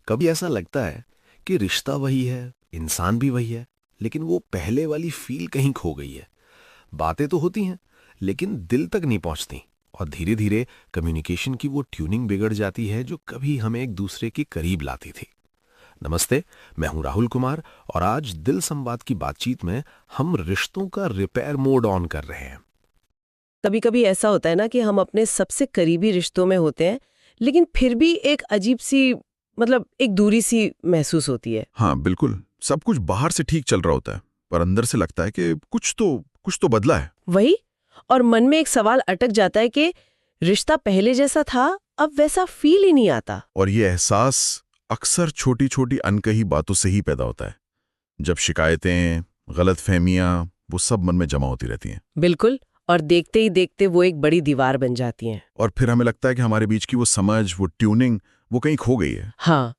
कभी ऐसा लगता है कि रिश्ता वही है, इंसान भी वही है, लेकिन वो पहले वाली फील कहीं खो गई है। बातें तो होती हैं, लेकिन दिल तक नहीं पहुंचती, और धीरे धीरे कम्युनिकेशन की वो ट्यूनिंग बिगड़ जाती है जो कभी हमें एक दूसरे के करीब लाती थी। नमस्ते, मैं हूं राहुल कुमार, और आज दिल संवाद की बातचीत में हम रिश्तों का रिपेयर मोड ऑन कर रहे हैं। कभी कभी ऐसा होता है ना कि हम अपने सबसे करीबी रिश्तों में होते हैं, लेकिन फिर भी एक अजीब सी एक दूरी सी महसूस होती है। हाँ बिल्कुल, सब कुछ बाहर से ठीक चल रहा होता है, पर अंदर से लगता है कि कुछ तो बदला है। वही, और मन में एक सवाल अटक जाता है कि रिश्ता पहले जैसा था, अब वैसा फील ही नहीं आता। और ये एहसास अक्सर छोटी छोटी अनकही बातों से ही पैदा होता है। जब शिकायतें, गलतफहमियां, वो सब मन में जमा होती रहती हैं। बिल्कुल, और देखते ही देखते वो एक बड़ी दीवार बन जाती हैं। और फिर हमें लगता है कि हमारे बीच की वो समझ, वो ट्यूनिंग, वो कहीं खो गई है। हाँ,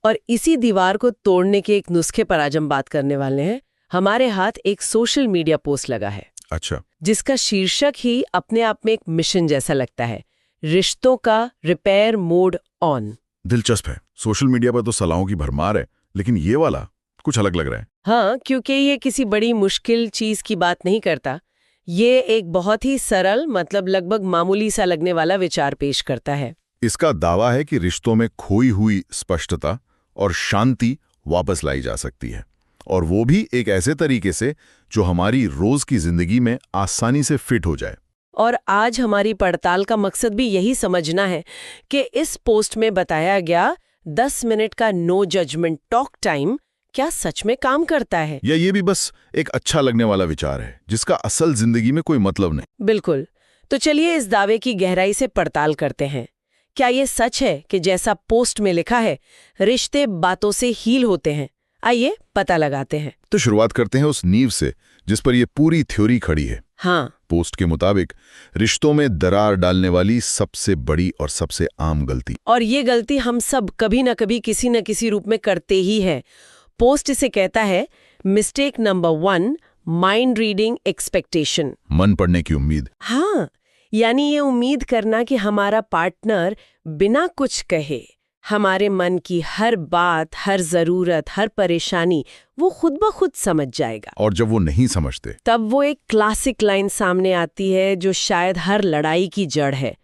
और इसी दीवार को तोड़ने के एक नुस्खे पर आज हम बात करने वाले हैं। हमारे हाथ एक सोशल मीडिया पोस्ट लगा है, अच्छा, जिसका शीर्षक ही अपने आप में एक मिशन जैसा लगता है, रिश्तों का रिपेयर मोड ऑन। दिलचस्प है। सोशल मीडिया पर तो सलाहों की भरमार है, लेकिन ये वाला कुछ अलग लग रहा है। हाँ, क्योंकि ये किसी बड़ी मुश्किल चीज की बात नहीं करता। ये एक बहुत ही सरल, लगभग मामूली सा लगने वाला विचार पेश करता है। इसका दावा है कि रिश्तों में खोई हुई स्पष्टता और शांति वापस लाई जा सकती है, और वो भी एक ऐसे तरीके से जो हमारी रोज की जिंदगी में आसानी से फिट हो जाए। और आज हमारी पड़ताल का मकसद भी यही समझना है कि इस पोस्ट में बताया गया 10 मिनट का नो जजमेंट टॉक टाइम क्या सच में काम करता है, या ये भी बस एक अच्छा लगने वाला विचार है जिसका असल जिंदगी में कोई मतलब नहीं। बिल्कुल। तो चलिए इस दावे की गहराई से पड़ताल करते हैं। क्या ये सच है कि जैसा पोस्ट में लिखा है, रिश्ते बातों से हील होते हैं? आइए पता लगाते हैं। तो शुरुआत करते हैं उस नींव से जिस पर यह पूरी थ्योरी खड़ी है। हाँ, पोस्ट के मुताबिक रिश्तों में दरार डालने वाली सबसे बड़ी और सबसे आम गलती, और ये गलती हम सब कभी न कभी किसी न किसी रूप में करते ही हैं। पोस्ट इसे कहता है mistake number 1, mind reading expectation. मन पढ़ने की उम्मीद। हाँ, यानी ये उम्मीद करना कि हमारा पार्टनर बिना कुछ कहे हमारे मन की हर बात, हर जरूरत, हर परेशानी वो खुद ब खुद समझ जाएगा। और जब वो नहीं समझते, तब वो एक क्लासिक लाइन सामने आती है जो शायद हर लड़ाई की जड़ है,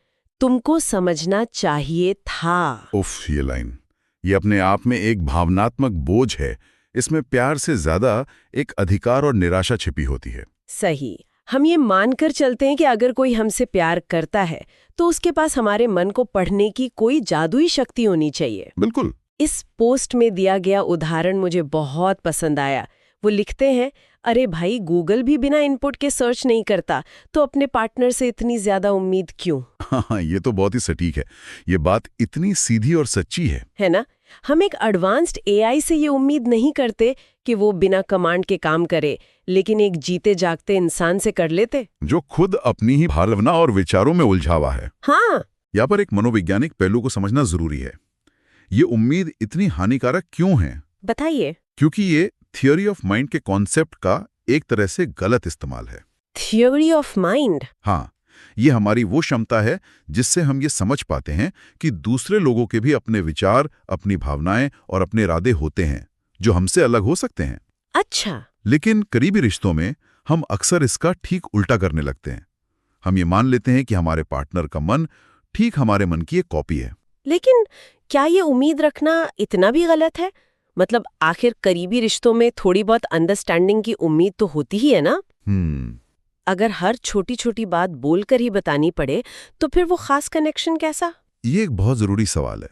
तुमको समझना चाहिए था। उफ, ये लाइन, ये अपने आप में एक भावनात्मक बोझ है। इसमें प्यार से ज्यादा एक अधिकार और निराशा छिपी होती है। सही, हम ये मानकर चलते हैं कि अगर कोई हमसे प्यार करता है तो उसके पास हमारे मन को पढ़ने की कोई जादुई शक्ति होनी चाहिए। बिल्कुल। इस पोस्ट में दिया गया उदाहरण मुझे बहुत पसंद आया। वो लिखते हैं, अरे भाई, गूगल भी बिना इनपुट के सर्च नहीं करता, तो अपने पार्टनर से इतनी ज्यादा उम्मीद क्यों? हाँ, ये तो बहुत ही सटीक है। ये बात इतनी सीधी और सच्ची है ना? हम एक एडवांस्ड एआई से ये उम्मीद नहीं करते कि वो बिना कमांड के काम करे, लेकिन एक जीते जागते इंसान से कर लेते, जो खुद अपनी ही भावना और विचारों में उलझा हुआ है। हाँ, यहाँ पर एक मनोवैज्ञानिक पहलू को समझना जरूरी है। ये उम्मीद इतनी हानिकारक क्यों है? बताइए। क्योंकि ये थियोरी ऑफ माइंड के कॉन्सेप्ट का एक तरह से गलत इस्तेमाल है। Theory of mind? हाँ, ये हमारी वो क्षमता है जिससे हम ये समझ पाते हैं कि दूसरे लोगों के भी अपने विचार, अपनी भावनाएं और अपने इरादे होते हैं जो हमसे अलग हो सकते हैं। अच्छा। लेकिन करीबी रिश्तों में हम अक्सर इसका ठीक उल्टा करने लगते हैं। हम ये मान लेते हैं कि हमारे पार्टनर का मन ठीक हमारे मन की एक कॉपी है। लेकिन क्या ये उम्मीद रखना इतना भी गलत है? आखिर करीबी रिश्तों में थोड़ी बहुत अंडरस्टैंडिंग की उम्मीद तो होती ही है ना? अगर हर छोटी छोटी बात बोलकर ही बतानी पड़े तो फिर वो खास कनेक्शन कैसा? ये एक बहुत जरूरी सवाल है।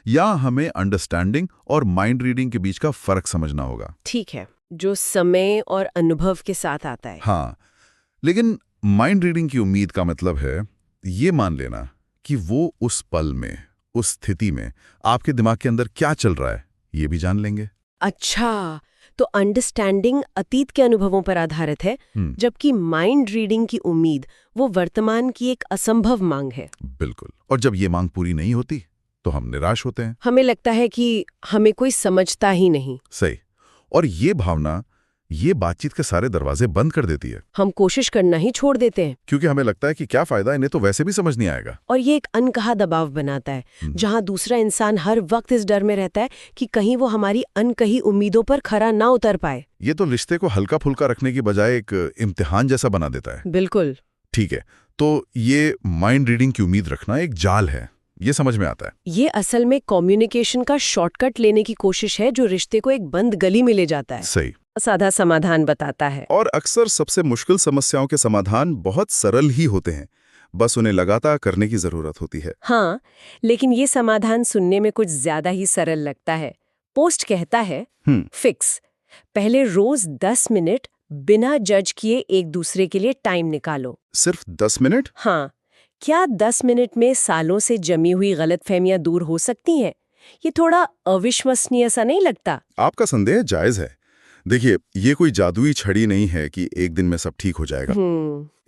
यहाँ हमें अंडरस्टैंडिंग और माइंड रीडिंग के बीच का फर्क समझना होगा। ठीक है, जो समय और अनुभव के साथ आता है। हाँ, लेकिन माइंड रीडिंग की उम्मीद का मतलब है ये मान लेना कि वो उस पल में, उस स्थिति में आपके दिमाग के अंदर क्या चल रहा है ये भी जान लेंगे। अच्छा, तो अंडरस्टैंडिंग अतीत के अनुभवों पर आधारित है, जबकि माइंड रीडिंग की उम्मीद वो वर्तमान की एक असंभव मांग है। बिल्कुल। और जब ये मांग पूरी नहीं होती तो हम निराश होते हैं। हमें लगता है कि हमें कोई समझता ही नहीं। सही। और ये भावना ये बातचीत के सारे दरवाजे बंद कर देती है। हम कोशिश करना ही छोड़ देते हैं क्योंकि हमें लगता है कि क्या फायदा, इन्हें तो वैसे भी समझ नहीं आएगा। और ये एक अनकहा दबाव बनाता है जहां दूसरा इंसान हर वक्त इस डर में रहता है कि कहीं वो हमारी अनकही उम्मीदों पर खरा ना उतर पाए। ये तो रिश्ते को हल्का फुल्का रखने की बजाय एक इम्तिहान जैसा बना देता है। बिल्कुल। ठीक है, तो ये माइंड रीडिंग की उम्मीद रखना एक जाल है, ये समझ में आता है। ये असल में कम्युनिकेशन का शॉर्टकट लेने की कोशिश है जो रिश्ते को एक बंद गली में ले जाता है, सही, साधा समाधान बताता है। और अक्सर सबसे मुश्किल समस्याओं के समाधान बहुत सरल ही होते हैं, बस उन्हें लगातार करने की जरूरत होती है। हाँ, लेकिन ये समाधान सुनने में कुछ ज्यादा ही सरल लगता है। पोस्ट कहता है फिक्स, पहले रोज 10 मिनट बिना जज किए एक दूसरे के लिए टाइम निकालो। सिर्फ 10 मिनट? हाँ, क्या 10 मिनट में सालों से जमी हुई गलतफहमियां दूर हो सकती हैं? ये थोड़ा अविश्वसनीय सा नहीं लगता? आपका संदेह जायज है। देखिए, ये कोई जादुई छड़ी नहीं है कि एक दिन में सब ठीक हो जाएगा।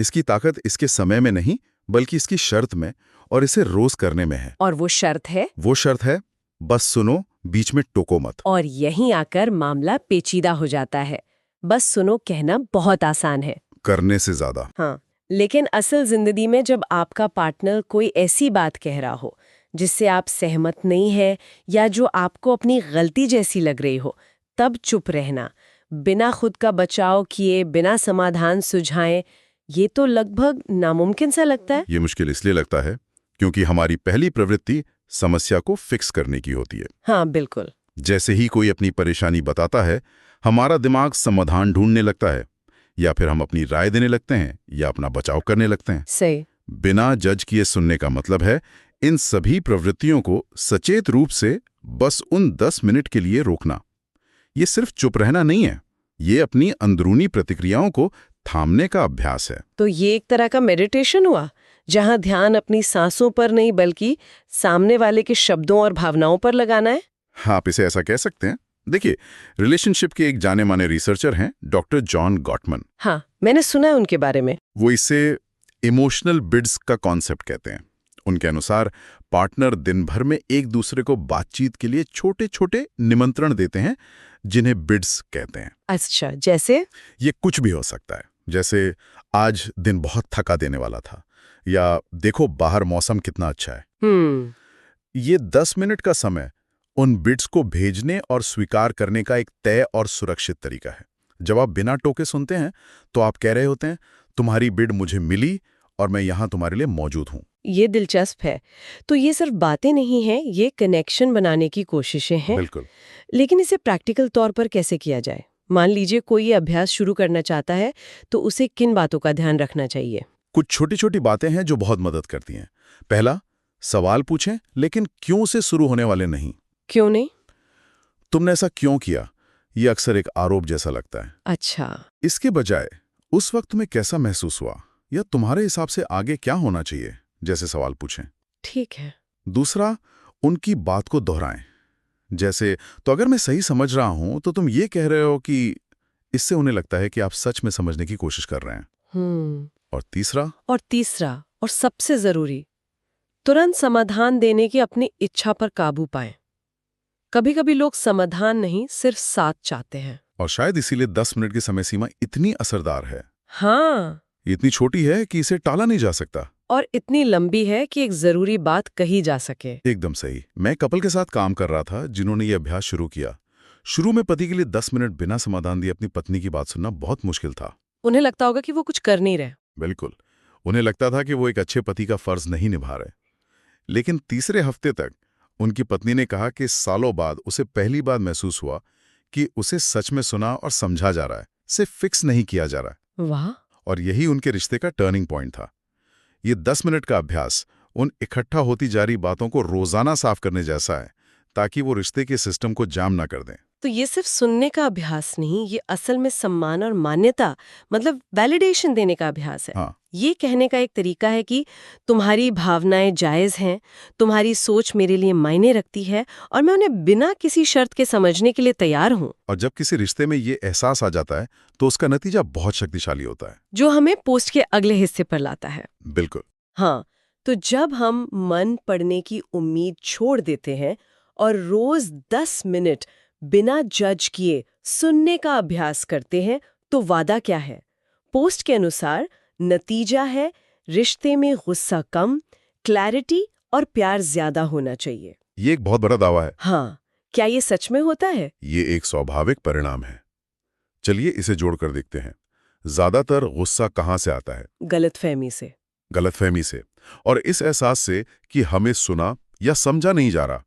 इसकी ताकत इसके समय में नहीं, बल्कि इसकी शर्त में और इसे रोज करने में है। और वो शर्त है? वो शर्त है, बस सुनो, बीच में टोको मत। और यहीं आकर मामला पेचीदा हो जाता है। बस सुनो कहना बहुत आसान है, करने से ज्यादा। हाँ, लेकिन असल जिंदगी में जब आपका पार्टनर कोई ऐसी बात कह रहा हो जिससे आप सहमत नहीं है या जो आपको अपनी गलती जैसी लग रही हो, तब चुप रहना, बिना खुद का बचाव किए, बिना समाधान सुझाए, ये तो लगभग नामुमकिन सा लगता है। ये मुश्किल इसलिए लगता है क्योंकि हमारी पहली प्रवृत्ति समस्या को फिक्स करने की होती है। हाँ, बिल्कुल। जैसे ही कोई अपनी परेशानी बताता है, हमारा दिमाग समाधान ढूंढने लगता है, या फिर हम अपनी राय देने लगते हैं या अपना बचाव करने लगते हैं। सही। बिना जज किए सुनने का मतलब है इन सभी प्रवृत्तियों को सचेत रूप से बस उन 10 मिनट के लिए रोकना। ये सिर्फ चुप रहना नहीं है, ये अपनी अंदरूनी प्रतिक्रियाओं को थामने का अभ्यास है। तो ये एक तरह का मेडिटेशन हुआ, जहां ध्यान अपनी सांसों पर नहीं बल्कि सामने वाले के शब्दों और भावनाओं पर लगाना है। हाँ, आप इसे ऐसा कह सकते हैं। देखिए, रिलेशनशिप के एक जाने माने रिसर्चर हैं डॉक्टर जॉन गॉटमन। हाँ, मैंने सुना है उनके बारे में। वो इसे इमोशनल बिड्स का कॉन्सेप्ट कहते हैं। उनके अनुसार पार्टनर दिन भर में एक दूसरे को बातचीत के लिए छोटे छोटे निमंत्रण देते हैं, जिन्हें बिड्स कहते हैं। अच्छा, जैसे? ये कुछ भी हो सकता है, जैसे आज दिन बहुत थका देने वाला था, या देखो बाहर मौसम कितना अच्छा है। ये 10 मिनट का समय उन बिड्स को भेजने और स्वीकार करने का एक तय और सुरक्षित तरीका है। जब आप बिना टोके सुनते हैं तो आप कह रहे होते हैं, तुम्हारी बिड मुझे मिली और मैं यहां तुम्हारे लिए मौजूद हूं। ये दिलचस्प है। तो ये सिर्फ बातें नहीं हैं, ये कनेक्शन बनाने की कोशिशें हैं। बिल्कुल। लेकिन इसे प्रैक्टिकल तौर पर कैसे किया जाए? मान लीजिए कोई ये अभ्यास शुरू करना चाहता है, तो उसे किन बातों का ध्यान रखना चाहिए? कुछ छोटी छोटी बातें हैं जो बहुत मदद करती हैं। पहला, सवाल पूछें, लेकिन क्यों से शुरू होने वाले नहीं। क्यों नहीं? तुमने ऐसा क्यों किया? ये अक्सर एक आरोप जैसा लगता है। अच्छा। इसके बजाय उस वक्त तुम्हें कैसा महसूस हुआ, या तुम्हारे हिसाब से आगे क्या होना चाहिए, जैसे सवाल पूछें। ठीक है। दूसरा, उनकी बात को दोहराएं। जैसे, तो अगर मैं सही समझ रहा हूं तो तुम ये कह रहे हो कि, इससे उन्हें लगता है कि आप सच में समझने की कोशिश कर रहे हैं। और तीसरा और सबसे जरूरी, तुरंत समाधान देने की अपनी इच्छा पर काबू पाएं। कभी कभी लोग समाधान नहीं, सिर्फ साथ चाहते हैं। और शायद इसीलिए 10 मिनट की समय सीमा इतनी असरदार है। हाँ, इतनी छोटी है कि इसे टाला नहीं जा सकता, और इतनी लंबी है कि एक जरूरी बात कही जा सके। एकदम सही। मैं कपल के साथ काम कर रहा था जिन्होंने ये अभ्यास शुरू किया। शुरू में पति के लिए 10 मिनट बिना समाधान दिए अपनी पत्नी की बात सुनना बहुत मुश्किल था। उन्हें लगता होगा कि वो कुछ कर नहीं रहे। बिल्कुल, उन्हें लगता था कि वो एक अच्छे पति का फर्ज नहीं निभा रहे। लेकिन तीसरे हफ्ते तक उनकी पत्नी ने कहा कि सालों बाद उसे पहली बार महसूस हुआ कि उसे सच में सुना और समझा जा रहा है, सिर्फ फिक्स नहीं किया जा रहा है। वाह! और यही उनके रिश्ते का टर्निंग पॉइंट था। ये 10 मिनट का अभ्यास उन इकट्ठा होती जा रही बातों को रोजाना साफ करने जैसा है, ताकि वो रिश्ते के सिस्टम को जाम ना कर दें। तो ये सिर्फ सुनने का अभ्यास नहीं, ये असल में सम्मान और मान्यता, मतलब वैलिडेशन देने का अभ्यास है। हाँ। ये कहने का एक तरीका है कि तुम्हारी भावनाएं जायज हैं, तुम्हारी सोच मेरे लिए मायने रखती है, और मैं उन्हें बिना किसी शर्त के समझने के लिए तैयार हूँ। और जब किसी रिश्ते में ये एहसास आ जाता है तो उसका नतीजा बहुत शक्तिशाली होता है, जो हमें पोस्ट के अगले हिस्से पर लाता है। बिल्कुल। हाँ, तो जब हम मन पढ़ने की उम्मीद छोड़ देते हैं और रोज 10 मिनट बिना जज किए सुनने का अभ्यास करते हैं तो वादा क्या है? पोस्ट के अनुसार नतीजा है रिश्ते में गुस्सा कम, क्लैरिटी और प्यार ज्यादा होना चाहिए। ये एक बहुत बड़ा दावा है। हाँ, क्या ये सच में होता है? ये एक स्वाभाविक परिणाम है। चलिए इसे जोड़कर देखते हैं। ज्यादातर गुस्सा कहाँ से आता है? गलतफहमी से। गलतफहमी से, और इस एहसास से कि हमें सुना या समझा नहीं जा रहा।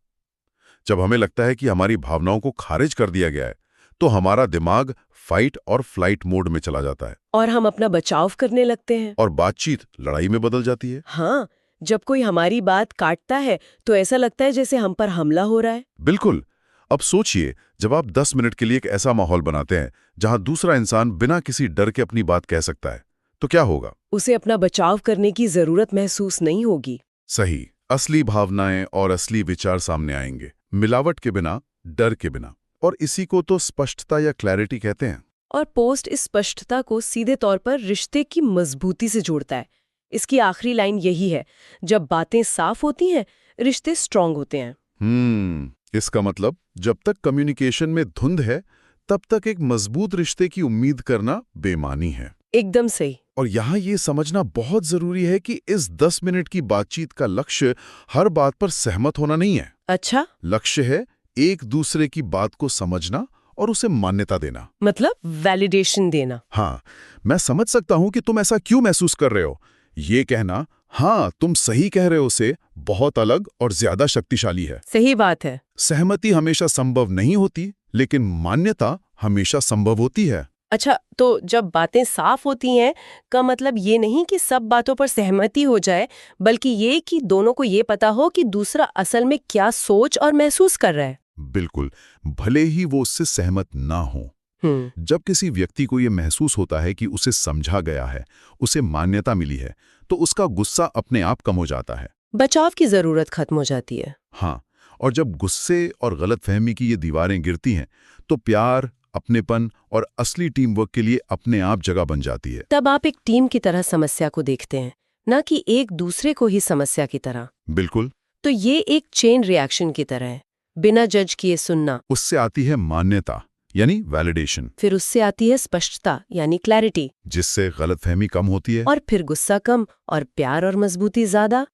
जब हमें लगता है कि हमारी भावनाओं को खारिज कर दिया गया है, तो हमारा दिमाग फाइट और फ्लाइट मोड में चला जाता है और हम अपना बचाव करने लगते हैं। और बातचीत लड़ाई में बदल जाती है। हाँ, जब कोई हमारी बात काटता है तो ऐसा लगता है जैसे हम पर हमला हो रहा है। बिल्कुल। अब सोचिए, जब आप 10 मिनट के लिए एक ऐसा माहौल बनाते हैं जहां दूसरा इंसान बिना किसी डर के अपनी बात कह सकता है, तो क्या होगा? उसे अपना बचाव करने की जरूरत महसूस नहीं होगी। सही, असली भावनाएं और असली विचार सामने आएंगे, मिलावट के बिना, डर के बिना। और इसी को तो स्पष्टता या क्लैरिटी कहते हैं। और पोस्ट इस स्पष्टता को सीधे तौर पर रिश्ते की मजबूती से जोड़ता है। इसकी आखिरी लाइन यही है, जब बातें साफ होती हैं, रिश्ते स्ट्रांग होते हैं। इसका मतलब जब तक कम्युनिकेशन में धुंध है, तब तक एक मजबूत रिश्ते की उम्मीद करना बेमानी है। एकदम सही। और यहाँ ये समझना बहुत जरूरी है कि इस 10 मिनट की बातचीत का लक्ष्य हर बात पर सहमत होना नहीं है। अच्छा, लक्ष्य है एक दूसरे की बात को समझना और उसे मान्यता देना। मतलब वैलिडेशन देना। हाँ, मैं समझ सकता हूं कि तुम ऐसा क्यों महसूस कर रहे हो। ये कहना, हाँ तुम सही कह रहे हो, से बहुत अलग और ज्यादा शक्तिशाली है। सही बात है। सहमति हमेशा संभव नहीं होती, लेकिन मान्यता हमेशा संभव होती है। अच्छा, तो जब बातें साफ होती हैं का मतलब ये नहीं कि सब बातों पर सहमति हो जाए, बल्कि ये कि दोनों को ये पता हो कि दूसरा असल में क्या सोच और महसूस कर रहा है। बिल्कुल, भले ही वो उससे सहमत ना हो। जब किसी व्यक्ति को ये महसूस होता है कि उसे समझा गया है, उसे मान्यता मिली है, तो उसका गुस्सा अपने आप कम हो जाता है। बचाव की जरूरत खत्म हो जाती है। हाँ, और जब गुस्से और गलतफहमी की ये दीवारें गिरती हैं, तो प्यार, अपनेपन और असली टीम वर्क के लिए अपने आप जगह बन जाती है। तब आप एक टीम की तरह समस्या को देखते हैं, ना कि एक दूसरे को ही समस्या की तरह। बिल्कुल। तो ये एक चेन रिएक्शन की तरह है, बिना जज किए सुनना। उससे आती है मान्यता, यानी वैलिडेशन। फिर उससे आती है स्पष्टता, यानी क्लैरिटी, जिससे गलतफहमी कम होती है। और फिर गुस्सा कम और प्यार और मजबूती ज्यादा।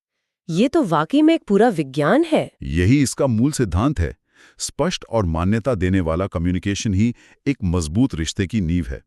ये तो वाकई में एक पूरा विज्ञान है। यही इसका मूल सिद्धांत है। स्पष्ट और मान्यता देने वाला कम्युनिकेशन ही एक मजबूत रिश्ते की नींव है।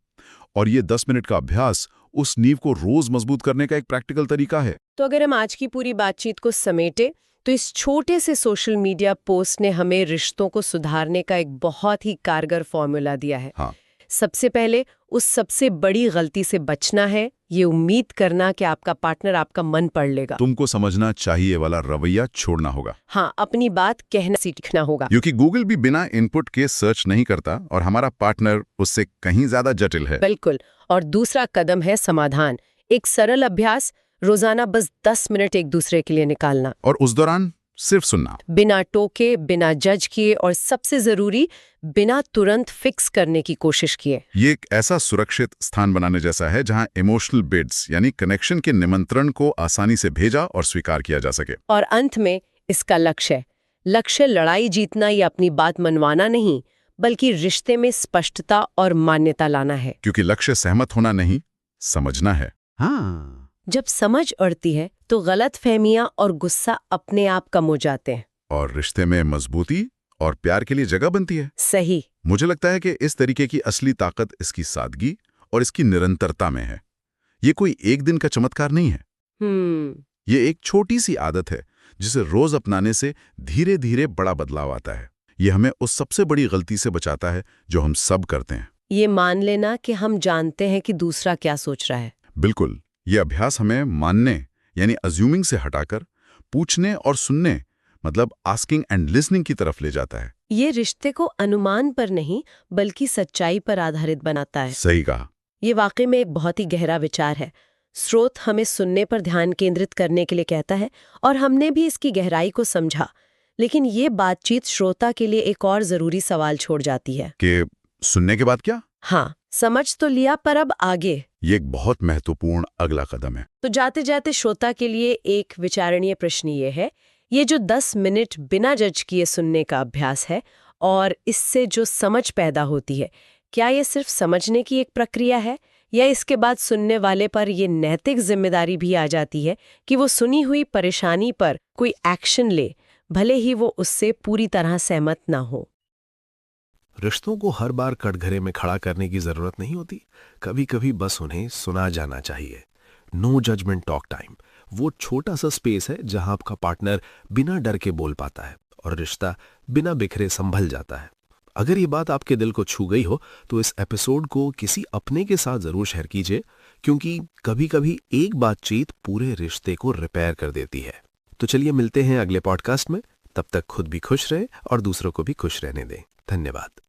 और ये 10 मिनट का अभ्यास उस नींव को रोज मजबूत करने का एक प्रैक्टिकल तरीका है। तो अगर हम आज की पूरी बातचीत को समेटे, तो इस छोटे से सोशल मीडिया पोस्ट ने हमें रिश्तों को सुधारने का एक बहुत ही कारगर फॉर्मूला दिया है। हाँ। सबसे पहले उस सबसे बड़ी गलती से बचना है, ये उम्मीद करना कि आपका पार्टनर आपका मन पढ़ लेगा। तुमको समझना चाहिए वाला रवैया छोड़ना होगा। हाँ, अपनी बात कहना सीखना होगा। क्योंकि गूगल भी बिना इनपुट के सर्च नहीं करता और हमारा पार्टनर उससे कहीं ज्यादा जटिल है। बिल्कुल। और दूसरा कदम है समाधान। एक सरल अभ्यास, रोजाना बस 10 मिनट एक दूसरे के लिए निकालना। और उस दौरान सिर्फ सुनना, बिना टोके, बिना जज किए, और सबसे जरूरी, बिना तुरंत फिक्स करने की कोशिश किए। ये एक ऐसा सुरक्षित स्थान बनाने जैसा है जहां इमोशनल बिड्स यानी कनेक्शन के निमंत्रण को आसानी से भेजा और स्वीकार किया जा सके। और अंत में इसका लक्ष्य लड़ाई जीतना या अपनी बात मनवाना नहीं, बल्कि रिश्ते में स्पष्टता और मान्यता लाना है। क्योंकि लक्ष्य सहमत होना नहीं, समझना है। हाँ, जब समझ अड़ती है तो गलतफहमियां और गुस्सा अपने आप कम हो जाते हैं और रिश्ते में मजबूती और प्यार के लिए जगह बनती है। सही। मुझे लगता है कि इस तरीके की असली ताकत इसकी सादगी और इसकी निरंतरता में है। ये कोई एक दिन का चमत्कार नहीं है। ये एक छोटी सी आदत है जिसे रोज अपनाने से धीरे धीरे बड़ा बदलाव आता है। ये हमें उस सबसे बड़ी गलती से बचाता है जो हम सब करते हैं, ये मान लेना कि हम जानते हैं कि दूसरा क्या सोच रहा है। बिल्कुल। ये अभ्यास हमें मानने यानी अज्यूमिंग से हटाकर पूछने और सुनने मतलब आस्किंग एंड लिसनिंग की तरफ ले जाता है। ये रिश्ते को अनुमान पर नहीं बल्कि सच्चाई पर आधारित बनाता है। सही कहा। ये वाकई में एक बहुत ही गहरा विचार है। स्रोत हमें सुनने पर ध्यान केंद्रित करने के लिए कहता है और हमने भी इसकी गहराई को समझा। लेकिन ये बातचीत श्रोता के लिए एक और जरूरी सवाल छोड़ जाती है कि सुनने के बाद क्या? हाँ, समझ तो लिया, पर अब आगे? ये एक बहुत महत्वपूर्ण अगला कदम है। तो जाते जाते श्रोता के लिए एक विचारणीय प्रश्न ये है, ये जो 10 मिनट बिना जज किए सुनने का अभ्यास है और इससे जो समझ पैदा होती है, क्या ये सिर्फ समझने की एक प्रक्रिया है या इसके बाद सुनने वाले पर ये नैतिक जिम्मेदारी भी आ जाती है कि वो सुनी हुई परेशानी पर कोई एक्शन ले, भले ही वो उससे पूरी तरह सहमत ना हो? रिश्तों को हर बार कटघरे में खड़ा करने की जरूरत नहीं होती। कभी कभी बस उन्हें सुना जाना चाहिए। नो जजमेंट टॉक टाइम वो छोटा सा स्पेस है जहां आपका पार्टनर बिना डर के बोल पाता है और रिश्ता बिना बिखरे संभल जाता है। अगर ये बात आपके दिल को छू गई हो तो इस एपिसोड को किसी अपने के साथ जरूर शेयर कीजिए, क्योंकि कभी कभी एक बातचीत पूरे रिश्ते को रिपेयर कर देती है। तो चलिए मिलते हैं अगले पॉडकास्ट में। तब तक खुद भी खुश रहे और दूसरों को भी खुश रहने दें। धन्यवाद।